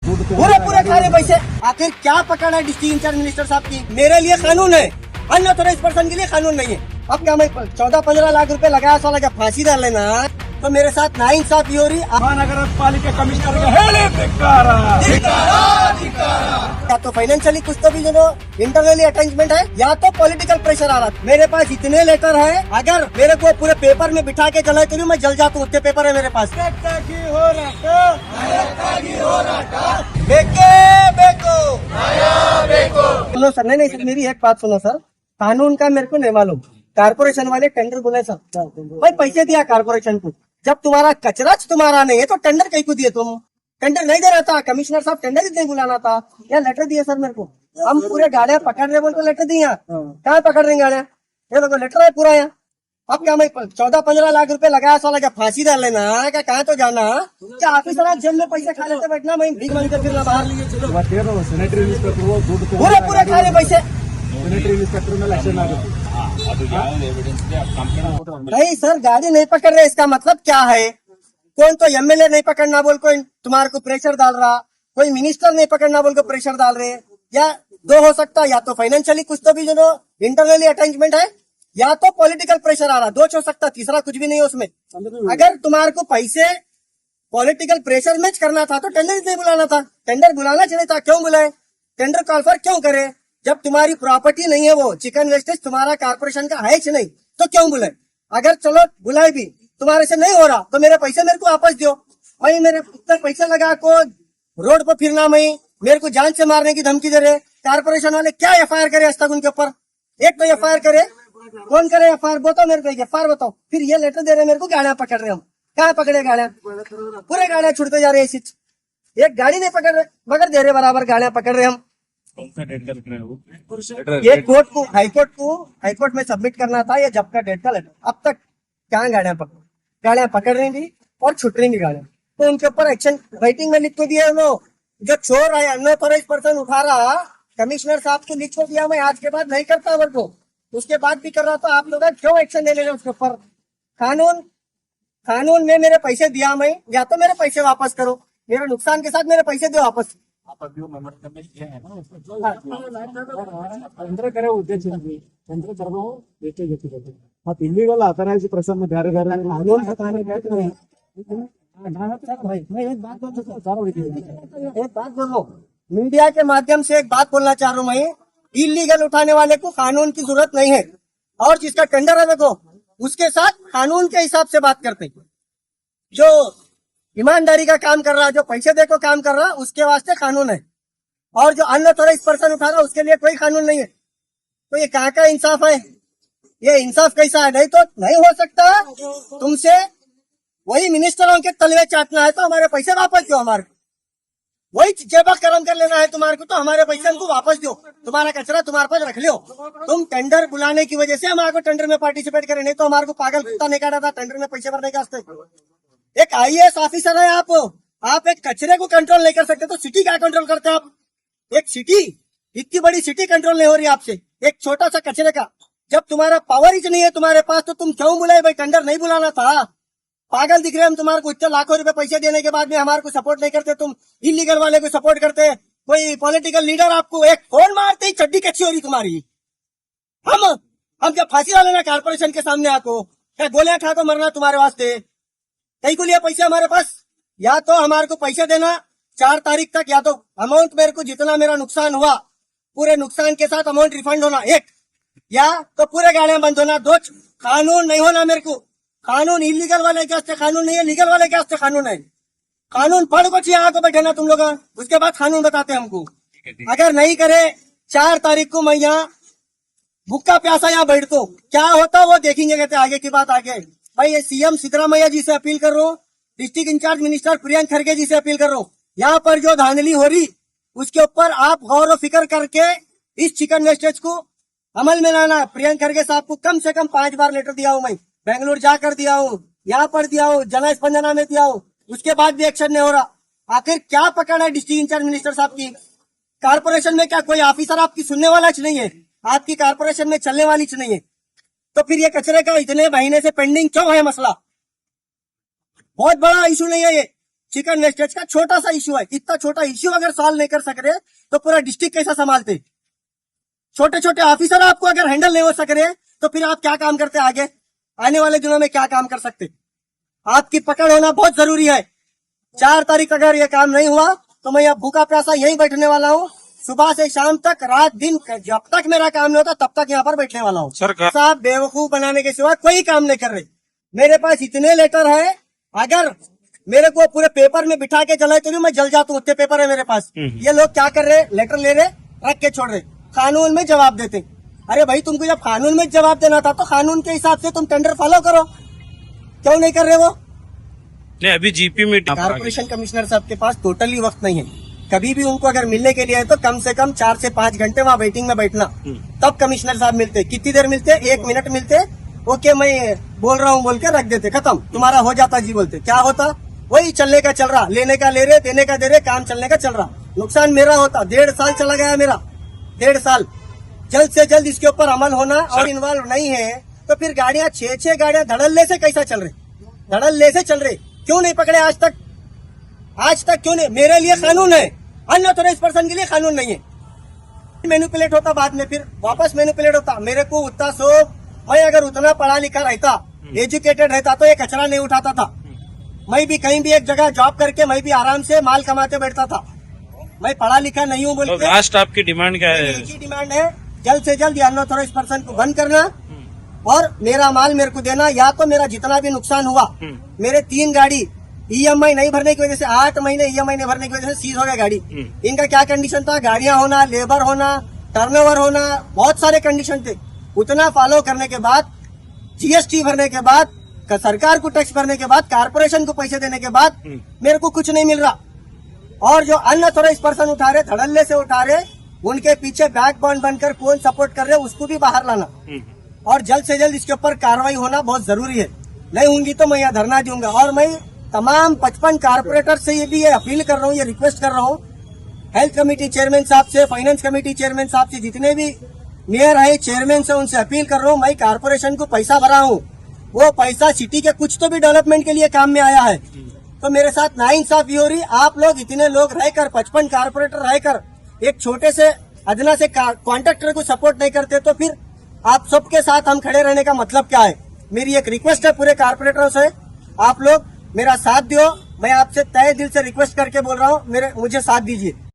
पूरे पूरे खा रहे पैसे। आखिर क्या पकड़ है डिस्ट्रिक्ट इंचार्ज मिनिस्टर साहब की? मेरे लिए कानून है, अनऑथोराइज्ड पर्सन के लिए कानून नहीं है। अब क्या मैं 14-15 लाख रुपए लगाया, साला क्या फांसी डाल लेना? तो मेरे साथ नाइंसाफी हो रही। महानगर पालिका कमिश्नर या तो फाइनेंशियली कुछ तो भी जो इंटरनली अटैचमेंट है, या तो पॉलिटिकल प्रेशर आ रहा। मेरे पास इतने लेटर है, अगर मेरे को पूरे पेपर में बिठा के जलाए तो मैं जल जाता हूँ। उतने पेपर है मेरे पास। सुनो सर, नहीं सर, मेरी एक बात सुनो सर। कानून का मेरे को नहीं मालूम। कारपोरेशन वाले टेंडर बुलाए सर, भाई पैसे दिया कारपोरेशन को। जब तुम्हारा कचरा तुम्हारा नहीं है तो टेंडर कहीं को दिए? तुम टेंडर नहीं दे रहा था, कमिश्नर साहब टेंडर ही नहीं बुलाना था। या लेटर दिए सर मेरे को, हम पूरे गाड़ियां पकड़ रहे बोल तो लेटर दिया। कहाँ पकड़ रहे गाड़ियां? ये देखो लेटर है पूरा यहाँ। अब क्या मैं 14-15 लाख रुपए लगाया, साला क्या फांसी डाल लेना? क्या कहाँ तो जाना? क्या ऑफिसर जेल में पैसे खा लेते बैठना, मैं भीख मांग कर फिरना बाहर? सैनिटरी इंस्पेक्टर पूरे पूरे खा रहे पैसे। सैनिटरी इंस्पेक्टर में लक्षण नहीं सर, गाड़ी नहीं पकड़ रहे, इसका मतलब क्या है? कौन तो एमएलए नहीं पकड़ना बोल कोई तुम्हारे को प्रेशर डाल रहा, कोई मिनिस्टर नहीं पकड़ना बोल को प्रेशर डाल रहे। या दो हो सकता, या तो फाइनेंशियली कुछ तो भी जो इंटरनली अटैचमेंट है, या तो पॉलिटिकल प्रेशर आ रहा। दो हो सकता, तीसरा कुछ भी नहीं है उसमें। अगर तुम्हारे को पैसे पॉलिटिकल प्रेशर मैच करना था तो टेंडर नहीं बुलाना था। टेंडर बुलाना चाहिए था, क्यों बुलाए? टेंडर कॉल फॉर क्यों करे? जब तुम्हारी प्रॉपर्टी नहीं है, वो चिकन वेस्टेज तुम्हारा कारपोरेशन का है ही नहीं, तो क्यों बुलाए? अगर चलो बुलाए भी, तुम्हारे से नहीं हो रहा तो मेरे पैसे मेरे को वापस दो। भाई मेरे इतना पैसा लगा को रोड पर फिरना, मैं मेरे को जान से मारने की धमकी दे रहे। कारपोरेशन वाले क्या एफआईआर करे आज तक उनके ऊपर? एक तो एफआईआर करे, कौन करे एफआईआर? बताओ मेरे को, एफआईआर बताओ। फिर ये लेटर दे रहे मेरे को, गाड़ियां पकड़ रहे हम। कहाँ पकड़े गाड़ियां? पूरे गाड़ियां छूटते जा रहे हैं। एक गाड़ी नहीं पकड़ रहे, मगर दे रहे बराबर गाड़ियां पकड़ रहे हम। ये कोर्ट को, हाईकोर्ट में सबमिट करना था ये जब का डेट का लेटर। अब तक क्या गाड़ियां पकड़ रही थी और छूट रही गाड़ियां। तो उनके ऊपर एक्शन राइटिंग में लिख के दिया उन्होंने। जो चोर है, अनऑथोराइज्ड पर्सन उठा रहा, कमिश्नर साहब को लिख को दिया, मैं आज के बाद नहीं करता वर्क को। उसके बाद भी कर रहा था। आप लोग क्यों एक्शन ले रहे उसके ऊपर? कानून में मेरे पैसे दिया मैं, या तो मेरे पैसे वापस करो, मेरे नुकसान के साथ मेरे पैसे दो वापस। ಇಲ್ಲಿಗಲ್ಲ ಅಥರೈಸ್ ಪ್ರಸನ್ನ ಬೇರೆ ಬೇರೆ एक बात बोलो, मीडिया के माध्यम से एक बात बोलना चाह रहा हूँ मैं। इलीगल उठाने वाले को कानून की जरूरत नहीं है, और जिसका टेंडर है देखो, उसके साथ कानून के हिसाब से बात करते। जो ईमानदारी का काम कर रहा, जो पैसे दे को काम कर रहा, उसके वास्ते कानून है। और जो अनऑथोराइज्ड पर्सन उठा रहा, उसके लिए कोई कानून नहीं है। तो ये कहाँ का इंसाफ है? ये इंसाफ कैसा है? नहीं तो नहीं हो सकता। तुमसे वही मिनिस्टरों के तलवे चाटना है तो हमारे पैसे वापस दो। हमारे वही जेबा कर्म कर लेना है तुम्हारे को, तो हमारे पैसे हमको वापस दो। तुम्हारा कचरा तुम्हारे पास रख लो। तुम टेंडर बुलाने की वजह से हमारे को टेंडर में पार्टिसिपेट करें, नहीं तो हमारे को पागल कुत्ता नहीं काटा था टेंडर में पैसे भरने के वास्ते। एक आईएएस ऑफिसर है आप एक कचरे को कंट्रोल नहीं कर सकते तो सिटी क्या कंट्रोल करते आप? एक सिटी, इतनी बड़ी सिटी कंट्रोल नहीं हो रही आपसे, एक छोटा सा कचरे का। जब तुम्हारा पावर ही नहीं है तुम्हारे पास, तो तुम क्यों बुलाए? भाई टेंडर नहीं बुलाना था। पागल दिख रहे हम तुम्हारे को। इतने लाखों रुपए पैसे देने के बाद में हमारे को सपोर्ट नहीं करते, तुम इलीगल वाले को सपोर्ट करते। कोई पॉलिटिकल लीडर आपको एक फोन मारते ही चड्डी कच्ची हो रही तुम्हारी। हम क्या फांसी डाल लेना कारपोरेशन के सामने? आपको क्या गोलियां खा को मरना तुम्हारे वास्ते? कहीं को लिया पैसे हमारे पास? या तो हमारे को पैसे देना 4 तारीख तक, या तो अमाउंट मेरे को जितना मेरा नुकसान हुआ पूरे नुकसान के साथ अमाउंट रिफंड होना, एक, या तो पूरे गाड़ियां बंद होना, दो। कानून नहीं होना मेरे को। कानून इलीगल वाले के वास्ते कानून नहीं है, लीगल वाले के वास्ते कानून है। कानून पढ़ को चाहिए आगे बैठना तुम लोग, उसके बाद कानून बताते हमको। अगर नहीं करे 4 तारीख को मैं यहाँ भूखा प्यासा यहाँ बैठ तो क्या होता वो देखेंगे। कहते आगे की बात आगे। भाई ये सीएम सिद्धरामैया जी से अपील कर रहा हूँ, डिस्ट्रिक्ट इंचार्ज मिनिस्टर प्रियंक खड़गे जी से अपील कर रहा हूँ, यहाँ पर जो धांधली हो रही उसके ऊपर आप गौर फिक्र करके इस चिकन वेस्टेज को अमल में लाना। प्रियंक खड़गे साहब को कम से कम 5 बार लेटर दिया हूँ मैं, बेंगलुरु जाकर दिया हूँ, यहाँ पर दिया हूँ, जन स्पंदना में दिया हूँ, उसके बाद भी एक्शन नहीं हो रहा। आखिर क्या पकड़ है डिस्ट्रिक्ट इंचार्ज मिनिस्टर साहब की? कारपोरेशन में क्या कोई ऑफिसर आपकी सुनने वाला नहीं है? आपकी कारपोरेशन में चलने वाली नहीं है? तो फिर ये कचरे का इतने महीने से पेंडिंग क्यों है मसला? बहुत बड़ा इशू नहीं है ये। चिकन वेस्टेज का छोटा सा इश्यू है, इतना छोटा इश्यू अगर सॉल्व नहीं कर सक रहे तो पूरा डिस्ट्रिक्ट कैसा संभालते? छोटे छोटे ऑफिसर आपको अगर हैंडल नहीं हो सक रहे तो फिर आप क्या काम करते? आगे आने वाले दिनों में क्या काम कर सकते? आपकी पकड़ होना बहुत जरूरी है। 4 तारीख अगर ये काम नहीं हुआ तो मैं अब भूखा प्यासा यहीं बैठने वाला हूँ, सुबह से शाम तक, रात दिन, जब तक मेरा काम नहीं होता तब तक यहाँ पर बैठने वाला हूँ। सरकार साहब बेवकूफ बनाने के सिवा कोई काम नहीं कर रहे। मेरे पास इतने लेटर है, अगर मेरे को पूरे पेपर में बिठा के चलाए तो भी मैं जल जाता हूँ, उतने पेपर है मेरे पास। ये लोग क्या कर रहे? लेटर ले रहे, रख के छोड़ रहे, कानून में जवाब देते। अरे भाई, तुमको जब कानून में जवाब देना था तो कानून के हिसाब से तुम टेंडर फॉलो करो, क्यों नहीं कर रहे वो? नहीं, अभी जीपी मीटिंग कारपोरेशन कमिश्नर साहब के पास टोटली वक्त नहीं है। कभी भी उनको अगर मिलने के लिए है तो कम से कम 4 से 5 घंटे वहाँ वेटिंग में बैठना, तब कमिश्नर साहब मिलते। कितनी देर मिलते? 1 मिनट मिलते। ओके मैं बोल रहा हूँ बोल के रख देते, खत्म, तुम्हारा हो जाता जी बोलते। क्या होता? वही चलने का चल रहा, लेने का ले रहे, देने का दे रहे, काम चलने का चल रहा। नुकसान मेरा होता। 1.5 साल चला गया मेरा, 1.5 साल। जल्द से जल्द इसके ऊपर अमल होना और इन्वॉल्व नहीं है तो फिर गाड़ियां 6 गाड़ियां धड़ल्ले से कैसा चल रहे? धड़ल्ले से चल रहे, क्यों नहीं पकड़े आज तक? आज तक क्यों नहीं? मेरे लिए कानून है, अनऑथोराइज्ड पर्सन के लिए कानून नहीं है। मैनिपुलेट होता, बाद में फिर वापस मैनिपुलेट होता। मेरे को उतना मैं अगर उतना पढ़ा लिखा रहता, एजुकेटेड रहता तो ये कचरा नहीं उठाता था। मैं भी कहीं भी एक जगह जॉब करके मैं भी आराम से माल कमाते बैठता था। मैं पढ़ा लिखा नहीं हूँ बोल तो के लास्ट आपकी डिमांड क्या है? एक ही डिमांड है, जल्द से जल्द अनऑथोराइज्ड पर्सन को बंद करना और मेरा माल मेरे को देना, या तो मेरा जितना भी नुकसान हुआ, मेरे 3 गाड़ी ईएमआई नहीं भरने की वजह से 8 महीने ईएमआई नहीं भरने की वजह से सीज हो गया गाड़ी। इनका क्या कंडीशन था? गाड़ियां होना, लेबर होना, टर्नओवर होना, बहुत सारे कंडीशन थे। उतना फॉलो करने के बाद, जीएसटी भरने के बाद, सरकार को टैक्स भरने के बाद, कारपोरेशन को पैसे देने के बाद मेरे को कुछ नहीं मिल रहा। और जो अनऑथोराइज्ड पर्सन उठा रहे, धड़ल्ले से उठा रहे, उनके पीछे बैकबोन बनकर कौन सपोर्ट कर रहे उसको भी बाहर लाना और जल्द से जल्द इसके ऊपर कार्रवाई होना बहुत जरूरी है। नहीं होंगी तो मैं यहाँ धरना दूंगा। और मैं तमाम 55 कारपोरेटर से ये भी अपील कर रहा हूँ, ये रिक्वेस्ट कर रहा हूँ, हेल्थ कमेटी चेयरमैन साहब से, फाइनेंस कमेटी चेयरमैन साहब से, जितने भी मेयर है, चेयरमैन से, उनसे अपील कर रहा हूँ, मैं कारपोरेशन को पैसा भरा हूँ, वो पैसा सिटी के कुछ तो भी डेवलपमेंट के लिए काम में आया है। तो मेरे साथ नाइंसाफी हो रही। आप लोग इतने लोग रहकर, 55 कारपोरेटर रहकर, एक छोटे से अदना से कॉन्ट्रैक्टर को सपोर्ट नहीं करते तो फिर आप सबके साथ हम खड़े रहने का मतलब क्या है? मेरी एक रिक्वेस्ट है पूरे कारपोरेटरों से, आप लोग मेरा साथ दो। मैं आपसे तहे दिल से रिक्वेस्ट करके बोल रहा हूँ, मुझे साथ दीजिए।